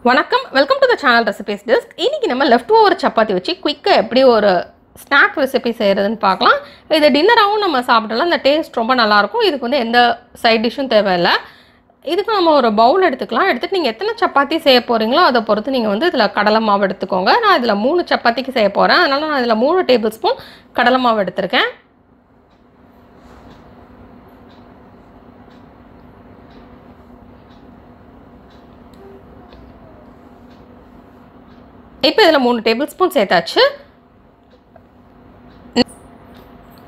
வணக்கம், welcome to the channel recipes desk. இன்றைக்கி நம்ம லெஃப்ட் ஓவர் சப்பாத்தி வச்சு குயிக்காக எப்படி ஒரு ஸ்நாக் ரெசிபி செய்கிறதுன்னு பார்க்கலாம். இது டின்னராகவும் நம்ம சாப்பிடலாம். இந்த டேஸ்ட் ரொம்ப நல்லாயிருக்கும். இதுக்கு வந்து எந்த சைட் டிஷ்ஷும் தேவையில்லை. இதுக்கு நம்ம ஒரு பவுல் எடுத்துக்கலாம். எடுத்துகிட்டு நீங்கள் எத்தனை சப்பாத்தி செய்ய போகிறீங்களோ அதை பொறுத்து நீங்கள் வந்து இதில் கடலை மாவு எடுத்துக்கோங்க. நான் இதில் 3 சப்பாத்திக்கு செய்ய போகிறேன். அதனால் நான் இதில் 3 டேபிள் ஸ்பூன் கடலை மாவு எடுத்திருக்கேன். இப்போ இதில் 3 டேபிள் ஸ்பூன் சேர்த்தாச்சு.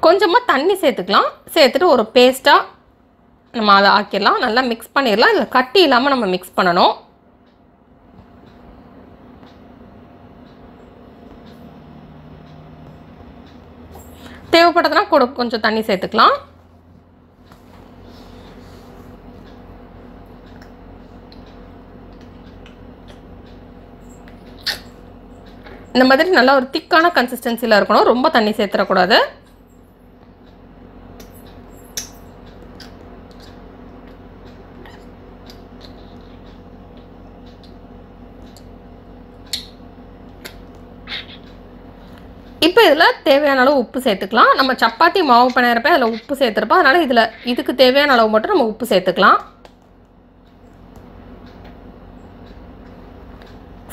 கொஞ்சமாக தண்ணி சேர்த்துக்கலாம். சேர்த்துட்டு ஒரு பேஸ்ட்டாக நம்ம அதை ஆக்கிடலாம். நல்லா மிக்ஸ் பண்ணிடலாம். இதில் கட்டி இல்லாமல் நம்ம மிக்ஸ் பண்ணணும். தேவைப்பட்டதுன்னா கூட கொஞ்சம் தண்ணி சேர்த்துக்கலாம். இந்த மாதிரி நல்லா ஒரு திக்கான கன்சிஸ்டன்சியில் இருக்கணும். ரொம்ப தண்ணி சேர்த்துடக்கூடாது. இப்போ இதில் தேவையான அளவு உப்பு சேர்த்துக்கலாம். நம்ம சப்பாத்தி மாவு பிணையிறப்ப அதில் உப்பு சேர்த்துருப்போம். அதனால் இதுக்கு தேவையான அளவு மட்டும் நம்ம உப்பு சேர்த்துக்கலாம்.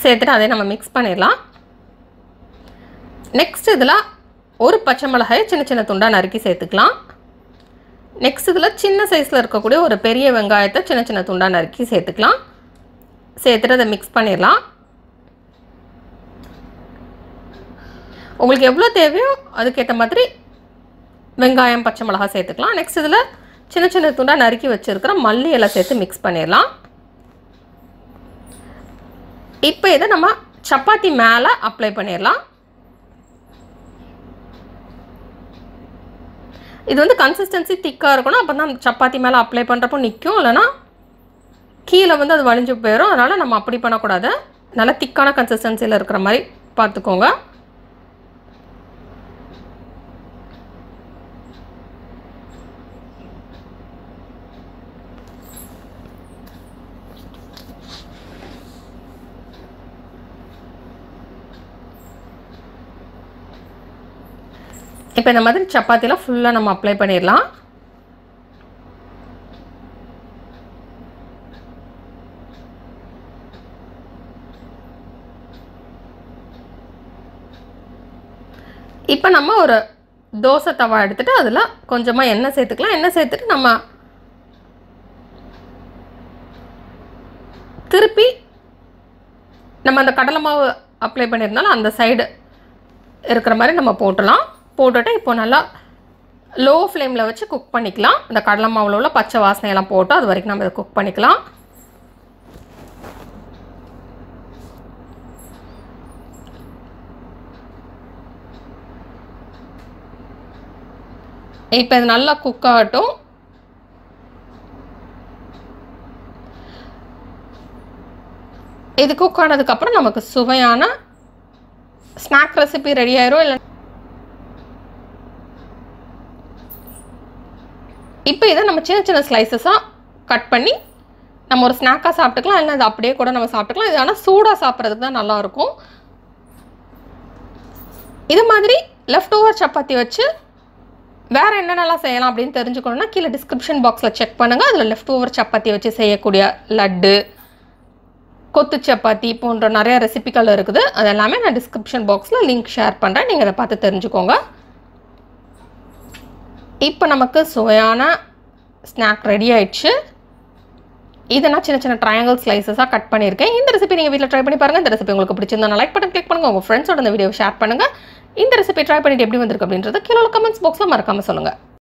சேர்த்துட்டு அதை நம்ம மிக்ஸ் பண்ணிடலாம். நெக்ஸ்ட் இதில் ஒரு பச்சை மிளகாயை சின்ன சின்ன துண்டாக நறுக்கி சேர்த்துக்கலாம். நெக்ஸ்ட் இதில் சின்ன சைஸில் இருக்கக்கூடிய ஒரு பெரிய வெங்காயத்தை சின்ன சின்ன துண்டாக நறுக்கி சேர்த்துக்கலாம். சேர்த்துட்டு அதை மிக்ஸ் பண்ணிடலாம். உங்களுக்கு எவ்வளோ தேவையோ அதுக்கேற்ற மாதிரி வெங்காயம் பச்சை மிளகாய் சேர்த்துக்கலாம். நெக்ஸ்ட் இதில் சின்ன சின்ன துண்டாக நறுக்கி வச்சுருக்கிற மல்லி இலை சேர்த்து மிக்ஸ் பண்ணிடலாம். இப்போ இதை நம்ம சப்பாத்தி மேலே அப்ளை பண்ணிடலாம். இது வந்து கன்சிஸ்டன்சி திக்காக இருக்கணும். அப்போ தான் சப்பாத்தி மேலே அப்ளை பண்ணுறப்போ நிற்கும். இல்லைனா கீழே வந்து அது வலிஞ்சு போயிடும். அதனால் நம்ம அப்படி பண்ணக்கூடாது. நல்லா திக்கான கன்சிஸ்டன்சியில் இருக்கிற மாதிரி பார்த்துக்கோங்க. இப்போ இந்த மாதிரி சப்பாத்தியில் ஃபுல்லாக நம்ம அப்ளை பண்ணிடலாம். இப்போ நம்ம ஒரு தோசை தவா எடுத்துகிட்டு அதில் கொஞ்சமாக எண்ணெய் சேர்த்துக்கலாம். எண்ணெய் சேர்த்துட்டு நம்ம திருப்பி நம்ம அந்த கடலை மாவு அப்ளை பண்ணியிருந்தாலும் அந்த சைடு இருக்கிற மாதிரி நம்ம போட்டுடலாம். போட்டுட்டு இப்போ நல்லா லோ ஃப்ளேமில் வச்சு குக் பண்ணிக்கலாம். இந்த கடலை மாவில் உள்ள பச்சை வாசனையெல்லாம் போட்டு அது வரைக்கும் நம்ம இதை குக் பண்ணிக்கலாம். இப்போ இது நல்லா குக் ஆகட்டும். இது குக் ஆனதுக்கப்புறம் நமக்கு சுவையான ஸ்நாக் ரெசிபி ரெடி ஆயிரும். இல்லை இப்போ இதை நம்ம சின்ன சின்ன ஸ்லைசஸாக கட் பண்ணி நம்ம ஒரு ஸ்நாக்காக சாப்பிட்டுக்கலாம். இல்லை இது அப்படியே கூட நம்ம சாப்பிட்டுக்கலாம். இது ஆனால் சூடாக சாப்பிட்றதுக்கு தான் நல்லாயிருக்கும். இது மாதிரி லெஃப்ட் ஓவர் சப்பாத்தி வச்சு வேறு என்னென்னலாம் செய்யலாம் அப்படின்னு தெரிஞ்சுக்கணுன்னா கீழே டிஸ்கிரிப்ஷன் பாக்ஸில் செக் பண்ணுங்கள். அதில் லெஃப்ட் ஓவர் சப்பாத்தி வச்சு செய்யக்கூடிய லட்டு, கொத்து சப்பாத்தி போன்ற நிறைய ரெசிபிகள் இருக்குது. அது எல்லாமே நான் டிஸ்கிரிப்ஷன் பாக்ஸில் லிங்க் ஷேர் பண்ணுறேன். நீங்கள் அதை பார்த்து தெரிஞ்சுக்கோங்க. இப்போ நமக்கு சுவையான ஸ்நாக் ரெடி ஆயிடுச்சு. இதை நான் சின்ன சின்ன ட்ரையாங்கிள் ஸ்லைசஸாக கட் பண்ணியிருக்கேன். இந்த ரெசிபி நீங்கள் வீட்டில் ட்ரை பண்ணி பாருங்கள். இந்த ரெசிபி உங்களுக்கு பிடிச்சிருந்தா லைக் பட்டன் கிளிக் பண்ணுங்கள். உங்கள் ஃப்ரெண்ட்ஸோட இந்த வீடியோ ஷேர் பண்ணுங்கள். இந்த ரெசிபி ட்ரை பண்ணிட்டு எப்படி வந்திருக்கு அப்படின்றத கீழே கமெண்ட்ஸ் பாக்ஸில் மறக்காமல் சொல்லுங்கள்.